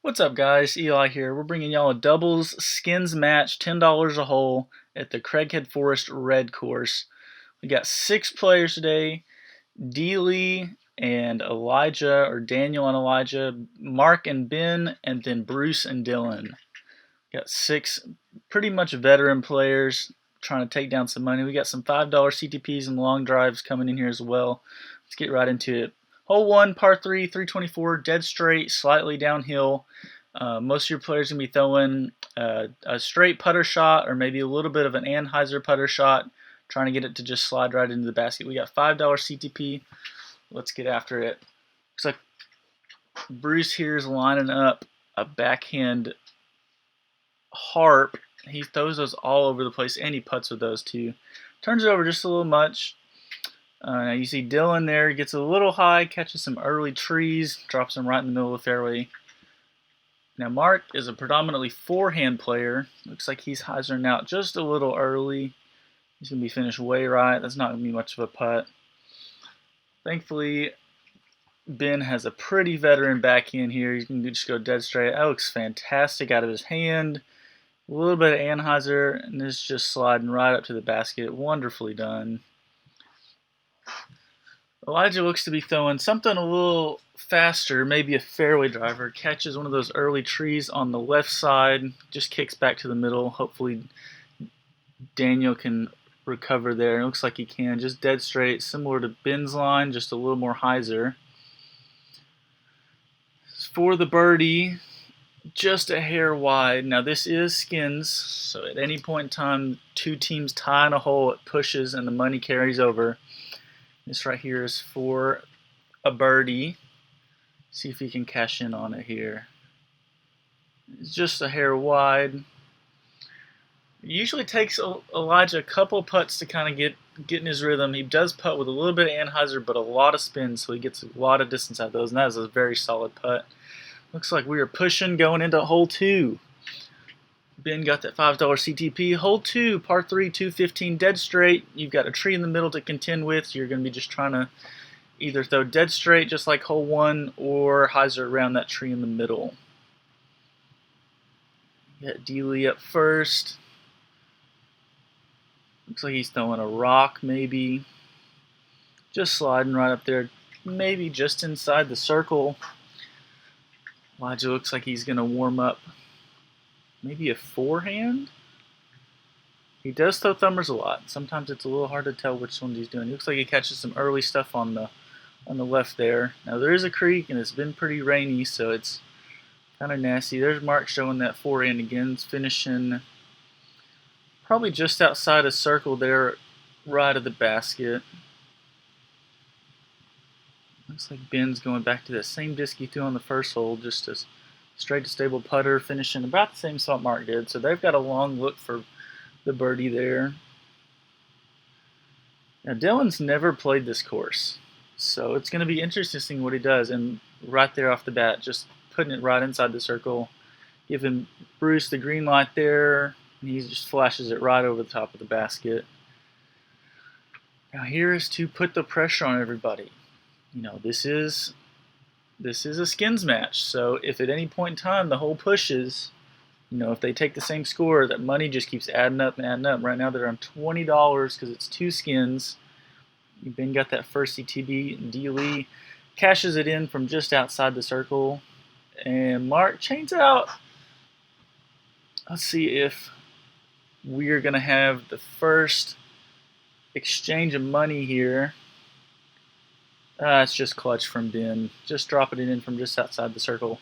What's up, guys? Eli here. We're bringing y'all a doubles skins match, $10 a hole at the Craighead Forrest Red course. We got 6 players today: Dillan and Elijah, or Daniel and Elijah, Mark and Ben, and then Bruce and Dylan. Got 6 pretty much veteran players trying to take down some money. We got some $5 CTPs and long drives coming in here as well. Let's get right into it. Hole 1, par 3, 324, dead straight, slightly downhill. Most of your players are going to be throwing a straight putter shot or maybe a little bit of an Anheuser putter shot, trying to get it to just slide right into the basket. We got $5 CTP. Let's get after it. Looks like Bruce here is lining up a backhand harp. He throws those all over the place, and he putts with those too. Turns it over just a little much. Now you see Dylan there, gets a little high, catches some early trees, drops them right in the middle of the fairway. Now Mark is a predominantly forehand player. Looks like he's hyzering out just a little early. He's going to be finished way right. That's not going to be much of a putt. Thankfully, Ben has a pretty veteran backhand here. He's going to just go dead straight. That looks fantastic out of his hand. A little bit of Anheuser, and this is just sliding right up to the basket. Wonderfully done. Elijah looks to be throwing something a little faster, maybe a fairway driver. Catches one of those early trees on the left side, just kicks back to the middle. Hopefully Daniel can recover there. It looks like he can. Just dead straight, similar to Ben's line, just a little more hyzer. For the birdie, just a hair wide. Now this is skins, so at any point in time, 2 teams tie in a hole, it pushes and the money carries over. This right here is for a birdie. See if he can cash in on it here. It's just a hair wide. It usually takes Elijah a couple putts to kind of get in his rhythm. He does putt with a little bit of Anheuser, but a lot of spin, so he gets a lot of distance out of those, and that is a very solid putt. Looks like we are pushing going into hole 2. Ben got that $5 CTP. Hole 2, par 3, 215, dead straight. You've got a tree in the middle to contend with. So you're going to be just trying to either throw dead straight, just like hole 1, or hyzer around that tree in the middle. Got Dealey up first. Looks like he's throwing a rock, maybe. Just sliding right up there, maybe just inside the circle. Elijah looks like he's going to warm up. Maybe a forehand? He does throw thumbers a lot. Sometimes it's a little hard to tell which ones he's doing. He looks like he catches some early stuff on the left there. Now there is a creek and it's been pretty rainy, so it's kind of nasty. There's Mark showing that forehand again. It's finishing probably just outside a circle there, right of the basket. Looks like Ben's going back to that same disc he threw on the first hole, just as straight to stable putter, finishing about the same spot Mark did. So they've got a long look for the birdie there. Now Dylan's never played this course, so it's going to be interesting to see what he does. And right there off the bat, just putting it right inside the circle, giving Bruce the green light there, and he just flashes it right over the top of the basket. Now here is to put the pressure on everybody. You know, this is a skins match, so if at any point in time the hole pushes, you know, if they take the same score, that money just keeps adding up and adding up. Right now they're on $20 because it's 2 skins. Ben got that first CTB, and D. Lee cashes it in from just outside the circle, and Mark chains out. Let's see if we are going to have the first exchange of money here. It's just clutch from Ben. Just dropping it in from just outside the circle.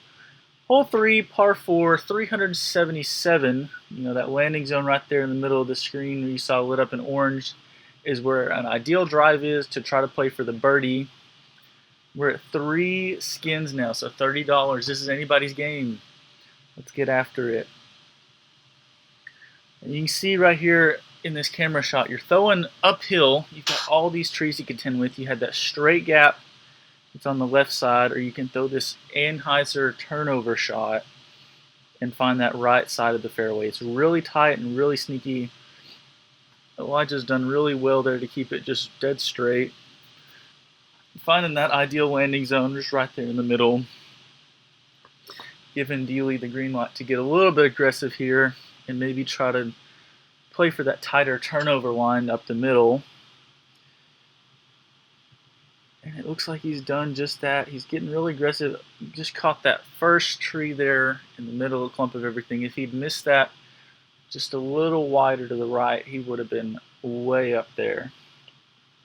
Hole 3, par 4, 377. You know, that landing zone right there in the middle of the screen where you saw lit up in orange is where an ideal drive is to try to play for the birdie. We're at 3 skins now, so $30. This is anybody's game. Let's get after it. And you can see right here in this camera shot, you're throwing uphill. You've got all these trees to contend with. You had that straight gap that's on the left side, or you can throw this Anheuser turnover shot and find that right side of the fairway. It's really tight and really sneaky. Elijah's done really well there to keep it just dead straight. Finding that ideal landing zone just right there in the middle. giving Dillan the green light to get a little bit aggressive here and maybe try to play for that tighter turnover line up the middle. And it looks like he's done just that. He's getting really aggressive. Just caught that first tree there in the middle of the clump of everything. If he'd missed that just a little wider to the right, he would have been way up there.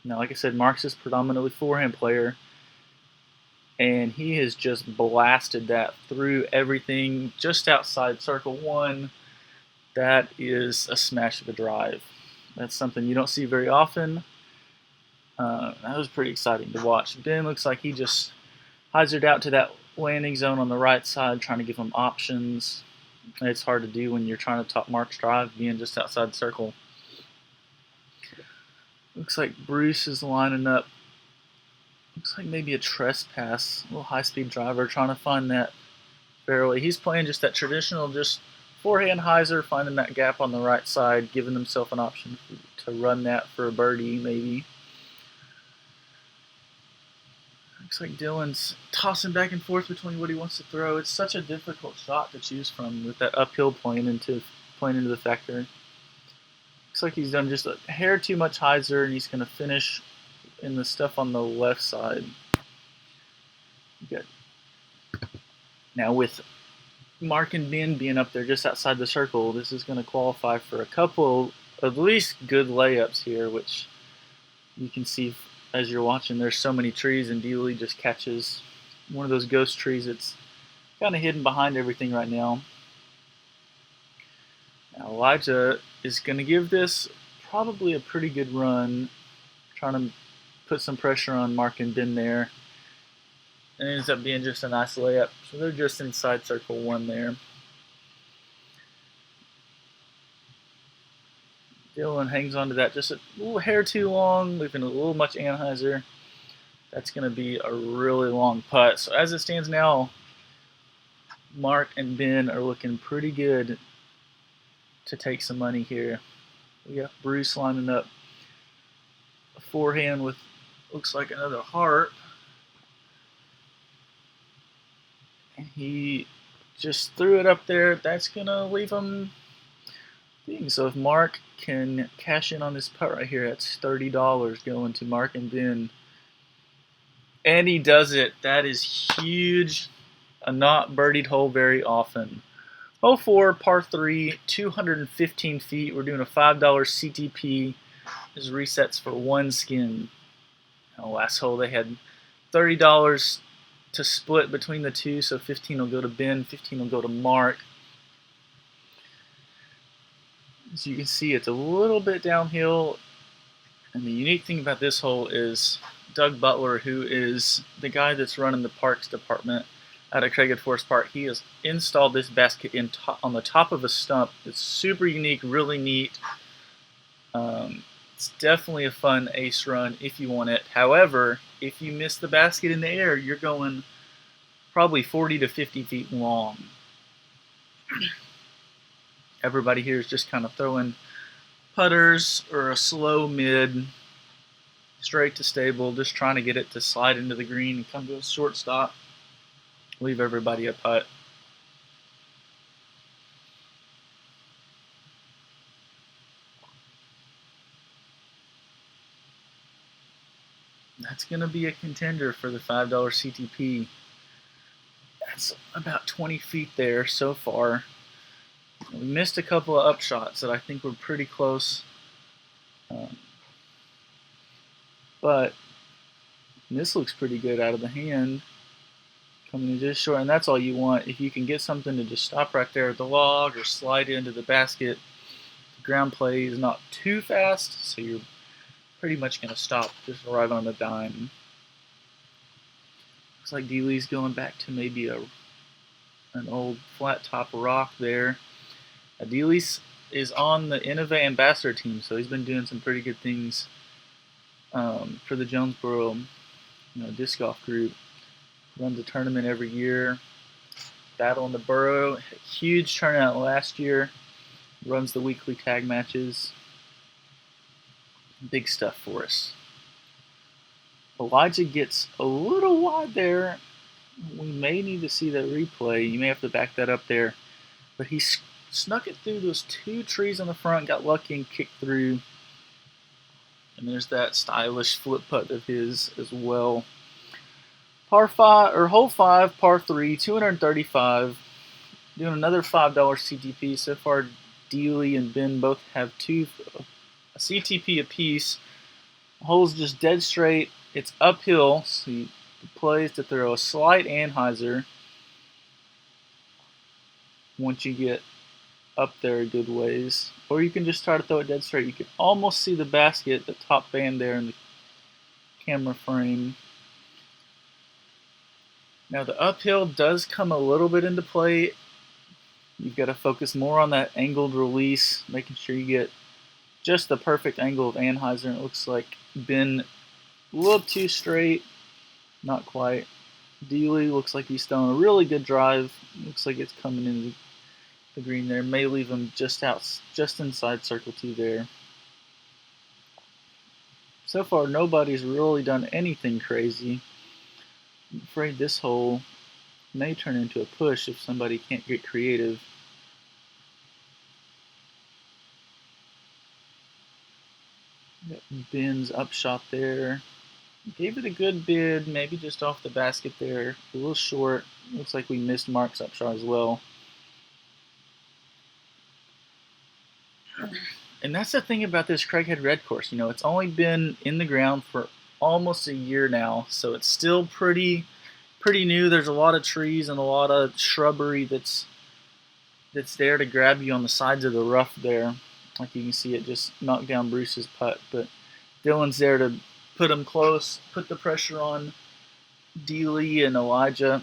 Now, like I said, Mark's is predominantly forehand player, and he has just blasted that through everything just outside circle one. That is a smash of a drive. That's something you don't see very often. That was pretty exciting to watch. Ben looks like he just hyzered out to that landing zone on the right side, trying to give him options. It's hard to do when you're trying to top Mark's drive, being just outside the circle. Looks like Bruce is lining up. Looks like maybe a trespass, a little high-speed driver, trying to find that fairway. He's playing just that traditional, just forehand hyzer, finding that gap on the right side, giving himself an option to run that for a birdie, maybe. Looks like Dillan's tossing back and forth between what he wants to throw. It's such a difficult shot to choose from with that uphill playing into the factor. Looks like he's done just a hair too much hyzer, and he's going to finish in the stuff on the left side. Good. Now with Mark and Ben being up there just outside the circle, this is going to qualify for a couple at least good layups here, which you can see as you're watching. There's so many trees, and Dillan just catches one of those ghost trees that's kind of hidden behind everything right now. Now Elijah is going to give this probably a pretty good run, trying to put some pressure on Mark and Ben there. And it ends up being just a nice layup. So they're just inside circle one there. Dillan hangs on to that just a little hair too long, leaving a little much anhyzer. That's going to be a really long putt. So as it stands now, Mark and Ben are looking pretty good to take some money here. We got Bruce lining up a forehand with, looks like another heart. And he just threw it up there. That's going to leave him. So if Mark can cash in on this putt right here, that's $30 going to Mark and Ben. And he does it. That is huge. A not birdied hole very often. Hole 4, par 3, 215 feet. We're doing a $5 CTP. This resets for one skin. Now, last hole they had $30 to split between the two, so 15 will go to Ben, 15 will go to Mark. As you can see, it's a little bit downhill, and the unique thing about this hole is Doug Butler, who is the guy that's running the parks department out of Craighead Forrest Park, he has installed this basket on the top of a stump. It's super unique, really neat. It's definitely a fun ace run if you want it. However, if you miss the basket in the air, you're going probably 40 to 50 feet long. Everybody here is just kind of throwing putters or a slow mid, straight to stable, just trying to get it to slide into the green and come to a shortstop. Leave everybody a putt. That's going to be a contender for the $5 CTP. That's about 20 feet there so far. We missed a couple of upshots that I think were pretty close. But this looks pretty good out of the hand. Coming in just short, and that's all you want. If you can get something to just stop right there at the log or slide into the basket, the ground play is not too fast, so you're pretty much going to stop just right on the dime. Looks like Dillan's going back to maybe an old flat top rock there. Dillan is on the Innova Ambassador team, so he's been doing some pretty good things for the Jonesboro Disc Golf group. Runs a tournament every year. Battle in the Borough. Huge turnout last year. Runs the weekly tag matches. Big stuff for us. Elijah gets a little wide there. We may need to see that replay. You may have to back that up there. But he snuck it through those two trees on the front, got lucky and kicked through. And there's that stylish flip putt of his as well. Par 5, or hole 5, par 3, 235. Doing another $5 CTP. So far, Dillan and Ben both have a CTP apiece. The hole's just dead straight. It's uphill, so he plays to throw a slight anhyzer once you get up there a good ways. Or you can just try to throw it dead straight. You can almost see the basket, the top band there in the camera frame. Now the uphill does come a little bit into play. You've got to focus more on that angled release, making sure you get just the perfect angle of anhyzer. And it looks like Ben a little too straight, not quite. Dillan looks like he's throwing a really good drive. Looks like it's coming into the green there. May leave him just inside circle 2 there. So far, nobody's really done anything crazy. I'm afraid this hole may turn into a push if somebody can't get creative. Ben's upshot there. Gave it a good bid, maybe just off the basket there. A little short. Looks like we missed Mark's upshot as well. And that's the thing about this Craighead Red course. You know, it's only been in the ground for almost a year now, so it's still pretty new. There's a lot of trees and a lot of shrubbery that's there to grab you on the sides of the rough there. Like you can see, it just knocked down Bruce's putt, but Dillan's there to put him close, put the pressure on Dillan and Elijah.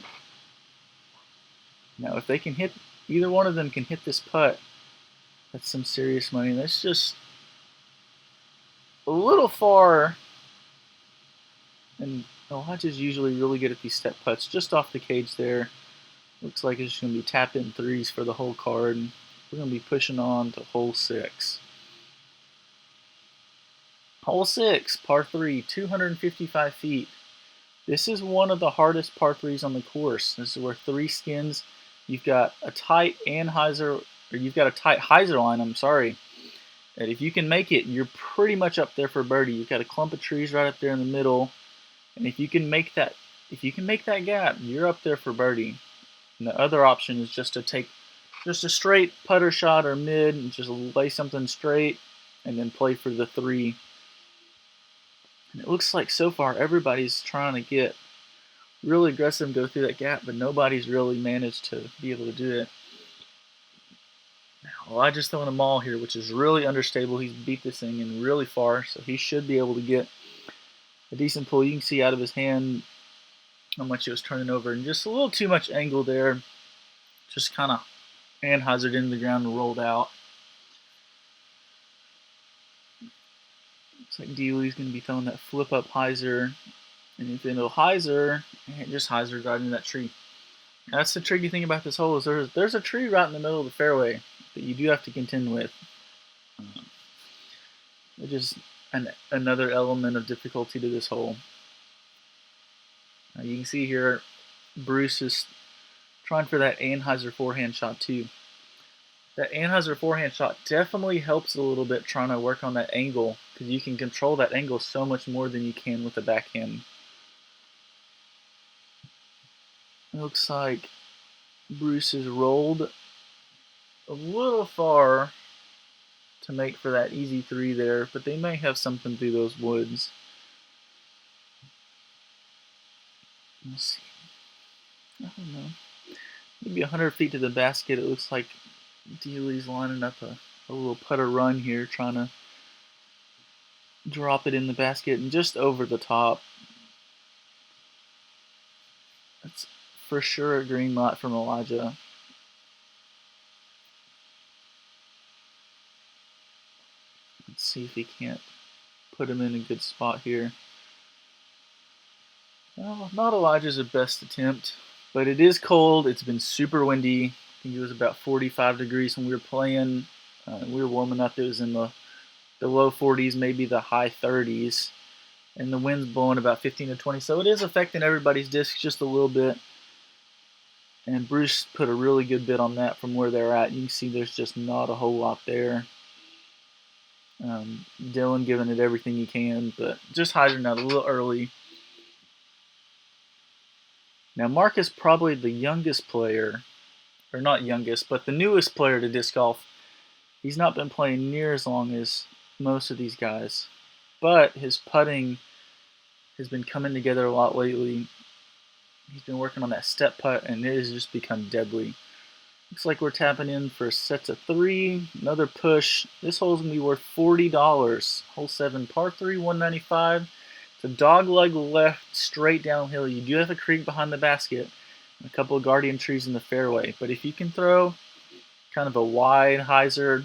Now, if they can hit, either one of them can hit this putt, that's some serious money. That's just a little far, and Elijah's usually really good at these step putts. Just off the cage there. Looks like it's just going to be tap-in threes for the whole card. We're going to be pushing on to hole 6. Hole 6, par 3, 255 feet. This is one of the hardest par 3s on the course. This is where 3 skins. You've got a tight anhyzer, or you've got a tight hyzer line, I'm sorry. And if you can make it, you're pretty much up there for birdie. You've got a clump of trees right up there in the middle. And if you can make that gap, you're up there for birdie. And the other option is just to take just a straight putter shot or mid and just lay something straight and then play for the 3. And it looks like so far everybody's trying to get really aggressive and go through that gap, but nobody's really managed to be able to do it. Now, Elijah's throwing a maul here, which is really understable. He's beat this thing in really far, so he should be able to get a decent pull. You can see out of his hand how much it was turning over, and just a little too much angle there. Just kind of anhyzered into the ground and rolled out. Looks like Dillan's going to be throwing that flip up hyzer, and if it'll hyzer, it just hyzered right into that tree. That's the tricky thing about this hole is there's a tree right in the middle of the fairway that you do have to contend with, which is another element of difficulty to this hole. You can see here Bruce is trying for that anhyzer forehand shot too. That anhyzer forehand shot definitely helps a little bit trying to work on that angle, because you can control that angle so much more than you can with the backhand. It looks like Bruce is rolled a little far to make for that easy 3 there, but they may have something through those woods. Let's see. I don't know. Maybe 100 feet to the basket. It looks like Dillan's lining up a little putter run here, trying to drop it in the basket and just over the top. That's for sure a green light from Elijah. Let's see if he can't put him in a good spot here. Well, not Elijah's best attempt, but it is cold. It's been super windy. I think it was about 45 degrees when we were playing. We were warming up. It was in the low 40s, maybe the high 30s. And the wind's blowing about 15 to 20. So it is affecting everybody's discs just a little bit. And Bruce put a really good bit on that from where they're at. You can see there's just not a whole lot there. Dillan giving it everything he can, but just hydering out a little early. Now Mark is probably the youngest player, or not youngest, but the newest player to disc golf. He's not been playing near as long as most of these guys, but his putting has been coming together a lot lately. He's been working on that step putt, and it has just become deadly. Looks like we're tapping in for sets of 3. Another push. This hole's going to be worth $40. Hole 7, par 3, 195. It's a dog leg left, straight downhill. You do have a creek behind the basket and a couple of guardian trees in the fairway. But if you can throw kind of a wide hyzer,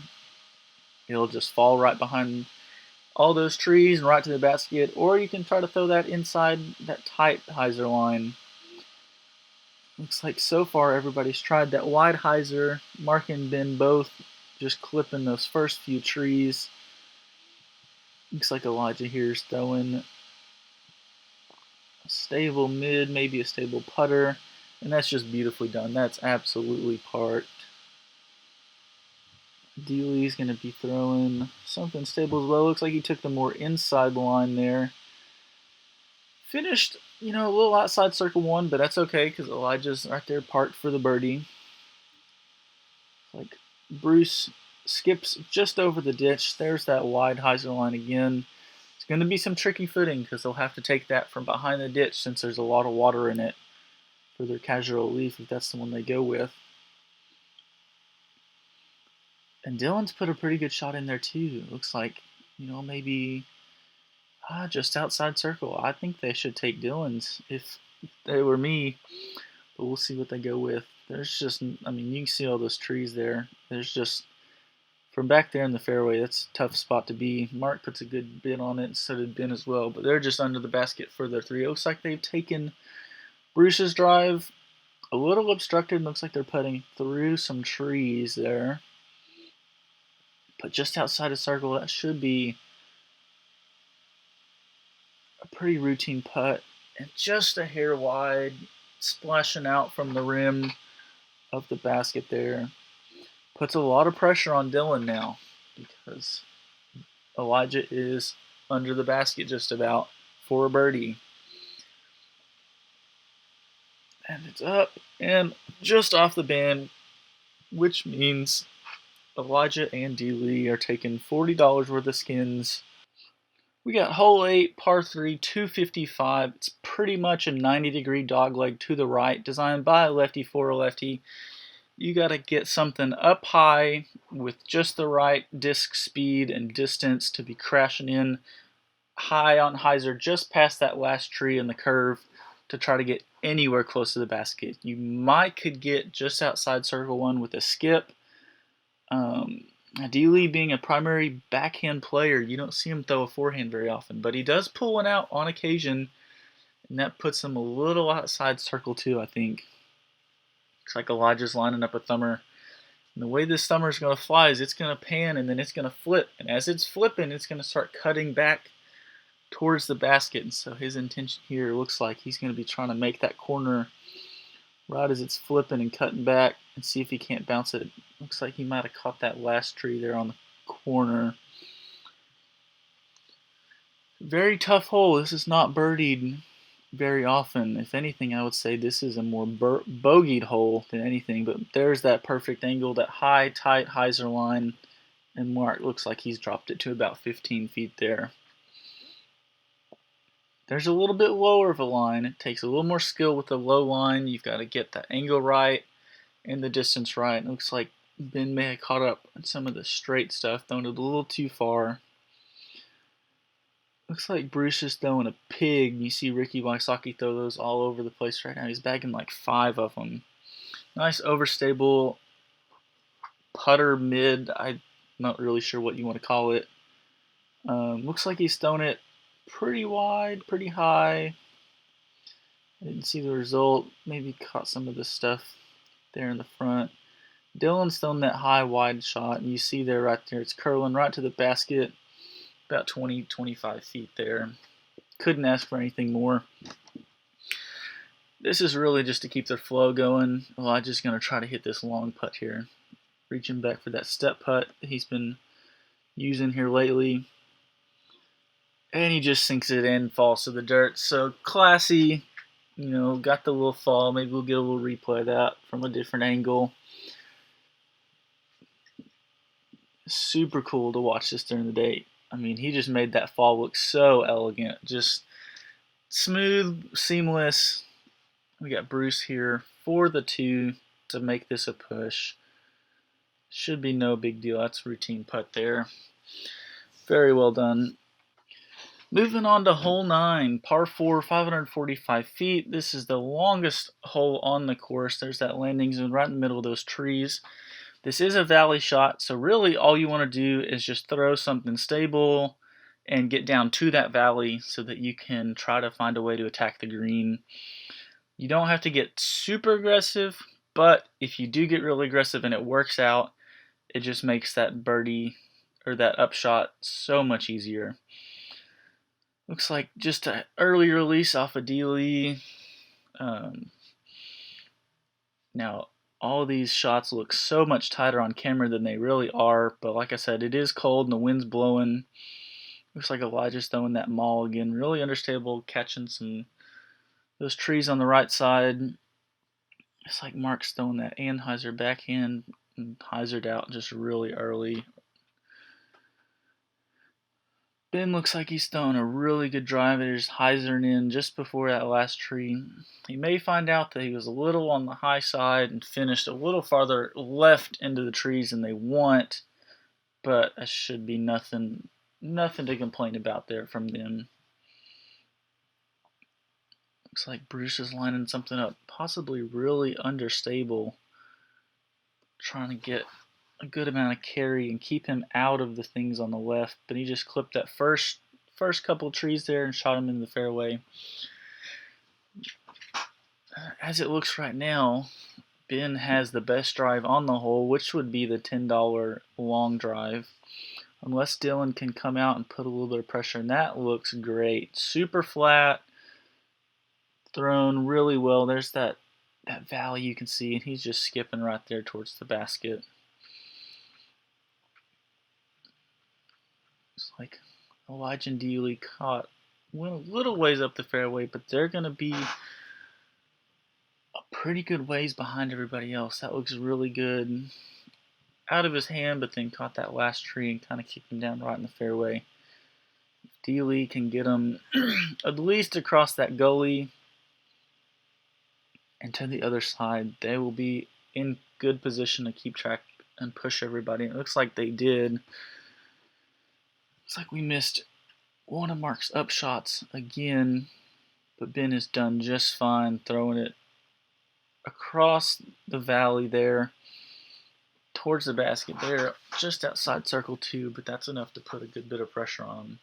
it'll just fall right behind all those trees and right to the basket. Or you can try to throw that inside that tight hyzer line. Looks like so far everybody's tried that wide hyzer. Mark and Ben both just clipping those first few trees. Looks like Elijah here is throwing a stable mid, maybe a stable putter. And that's just beautifully done. That's absolutely parked. Dealey's going to be throwing something stable as well. Looks like he took the more inside line there. Finished, a little outside circle 1, but that's okay because Elijah's right there parked for the birdie. Like Bruce skips just over the ditch. There's that wide hyzer line again. It's going to be some tricky footing because they'll have to take that from behind the ditch since there's a lot of water in it for their casual relief if that's the one they go with. And Dillan's put a pretty good shot in there too. It looks like, maybe just outside circle. I think they should take Dillan's if they were me, but we'll see what they go with. There's just, you can see all those trees there. There's just, from back there in the fairway, that's a tough spot to be. Mark puts a good bit on it, and so did Ben as well, but they're just under the basket for their 3. It looks like they've taken Bruce's drive a little obstructed. Looks like they're putting through some trees there. But just outside of circle, that should be a pretty routine putt. And just a hair wide, splashing out from the rim of the basket there. Puts a lot of pressure on Dillan now because Elijah is under the basket just about for a birdie. And it's up and just off the band, which means Elijah and Dillan are taking $40 worth of skins. We got hole 8, par 3, 255. It's pretty much a 90-degree dogleg to the right, designed by a lefty for a lefty. You got to get something up high with just the right disc speed and distance to be crashing in high on hyzer just past that last tree in the curve to try to get anywhere close to the basket. You could get just outside circle 1 with a skip. Ideally, being a primary backhand player, you don't see him throw a forehand very often, but he does pull one out on occasion, and that puts him a little outside circle 2, I think. Looks like Elijah's lining up a thumber. And the way this thumber is going to fly is it's going to pan and then it's going to flip. And as it's flipping, it's going to start cutting back towards the basket. And so his intention here looks like he's going to be trying to make that corner right as it's flipping and cutting back and see if he can't bounce it. Looks like he might have caught that last tree there on the corner. Very tough hole. This is not birdied very often. If anything, I would say this is a more bogeyed hole than anything, but there's that perfect angle, that high, tight hyzer line, and Mark looks like he's dropped it to about 15 feet there. There's a little bit lower of a line. It takes a little more skill with the low line. You've got to get the angle right and the distance right. It looks like Ben may have caught up on some of the straight stuff, thrown it a little too far. Looks like Bruce is throwing a pig. You see Ricky Wysocki throw those all over the place right now. He's bagging like 5 of them. Nice overstable putter mid. I'm not really sure what you want to call it. Looks like he's thrown it pretty wide, pretty high. I didn't see the result. Maybe caught some of the stuff there in the front. Dillan's thrown that high, wide shot, and you see there right there, it's curling right to the basket. About 20-25 feet there. Couldn't ask for anything more. This is really just to keep their flow going. Elijah's going to try to hit this long putt here. Reaching back for that step putt that he's been using here lately. And he just sinks it in, falls to the dirt. So classy, you know, got the little fall. Maybe we'll get a little replay of that from a different angle. Super cool to watch this during the day. I mean, he just made that fall look so elegant. Just smooth, seamless. We got Bruce here for the 2 to make this a push. Should be no big deal. That's a routine putt there. Very well done. Moving on to hole 9, par 4, 545 feet. This is the longest hole on the course. There's that landing zone right in the middle of those trees. This is a valley shot, so really all you want to do is just throw something stable and get down to that valley so that you can try to find a way to attack the green. You don't have to get super aggressive, but if you do get really aggressive and it works out, it just makes that birdie or that upshot so much easier. Looks like just an early release off of Dillan. Now, all these shots look so much tighter on camera than they really are, but like I said, it is cold and the wind's blowing. Looks like Elijah's throwing that maul again. Really understable, catching those trees on the right side. It's like Mark's throwing that Anheuser backhand and hyzered out just really early. Ben looks like he's throwing a really good drive. There's hyzering in just before that last tree. He may find out that he was a little on the high side and finished a little farther left into the trees than they want, but that should be nothing to complain about there from them. Looks like Bruce is lining something up, possibly really understable, trying to get a good amount of carry and keep him out of the things on the left, but he just clipped that first couple trees there and shot him in the fairway. As it looks right now, Ben has the best drive on the hole, which would be the $10 long drive, unless Dillan can come out and put a little bit of pressure, and that looks great. Super flat, thrown really well. There's that valley you can see, and he's just skipping right there towards the basket. It's like Elijah and Dillan went a little ways up the fairway, but they're going to be a pretty good ways behind everybody else. That looks really good. Out of his hand, but then caught that last tree and kind of kicked him down right in the fairway. If Dillan can get him at least across that gully and to the other side, they will be in good position to keep track and push everybody. It looks like they did. Looks like we missed one of Mark's upshots again, but Ben has done just fine throwing it across the valley there towards the basket there, just outside circle 2, but that's enough to put a good bit of pressure on him.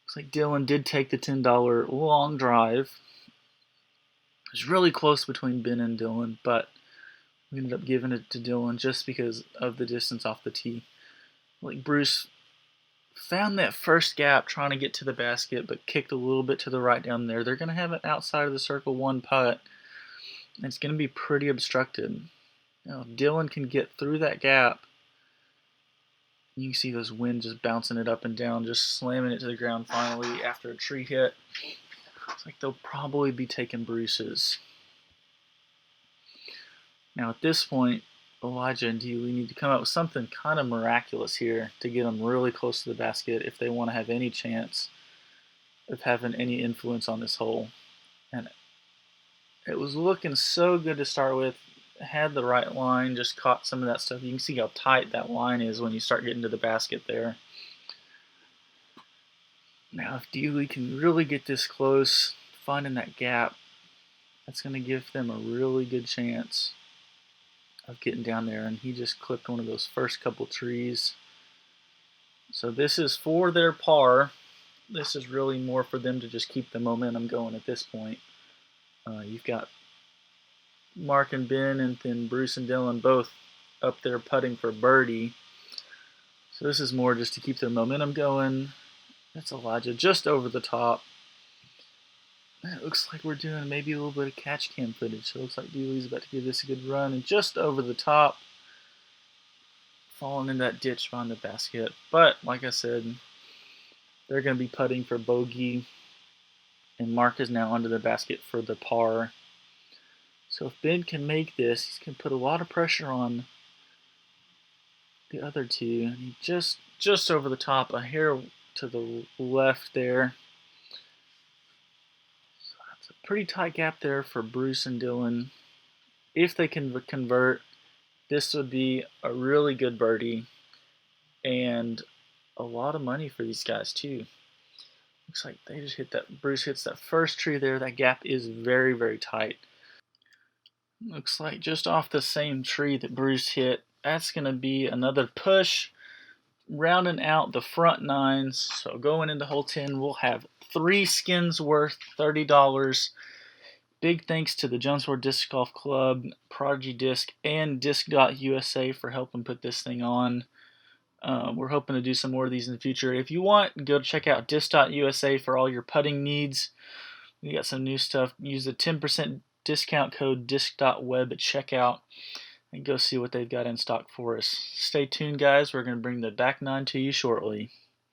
Looks like Dillan did take the $10 long drive. It was really close between Ben and Dillan, but we ended up giving it to Dillan just because of the distance off the tee. Like Bruce found that first gap trying to get to the basket, but kicked a little bit to the right down there. They're going to have it outside of the circle 1 putt, and it's going to be pretty obstructed. Now, if Dillan can get through that gap, you can see those wind just bouncing it up and down, just slamming it to the ground finally after a tree hit. It's like they'll probably be taking Bruce's. Now at this point, Elijah and Dillan need to come up with something kind of miraculous here to get them really close to the basket if they want to have any chance of having any influence on this hole. And it was looking so good to start with. Had the right line, just caught some of that stuff. You can see how tight that line is when you start getting to the basket there. Now if Dillan can really get this close, finding that gap, that's going to give them a really good chance of getting down there. And he just clipped one of those first couple trees. So this is for their par. This is really more for them to just keep the momentum going at this point. You've got Mark and Ben and then Bruce and Dillan both up there putting for birdie. So this is more just to keep their momentum going. That's Elijah just over the top. It looks like we're doing maybe a little bit of catch cam footage. So it looks like Dillan's about to give this a good run and just over the top, falling in that ditch behind the basket. But like I said, they're going to be putting for bogey, and Mark is now under the basket for the par. So if Ben can make this, he's going to put a lot of pressure on the other two. And he just over the top, a hair to the left there. So that's a pretty tight gap there for Bruce and Dillan. If they can convert, this would be a really good birdie and a lot of money for these guys too. Looks like they just hit that. Bruce hits that first tree there. That gap is very, very tight. Looks like just off the same tree that Bruce hit. That's going to be another push, rounding out the front nines. So going into hole 10, we'll have 3 skins worth $30. Big thanks to the Jonesboro Disc Golf Club, Prodigy Disc, and Disc.USA for helping put this thing on. We're hoping to do some more of these in the future. If you want, go check out Disc.USA for all your putting needs. We got some new stuff. Use the 10% discount code disc.web at checkout and go see what they've got in stock for us. Stay tuned, guys. We're going to bring the back nine to you shortly.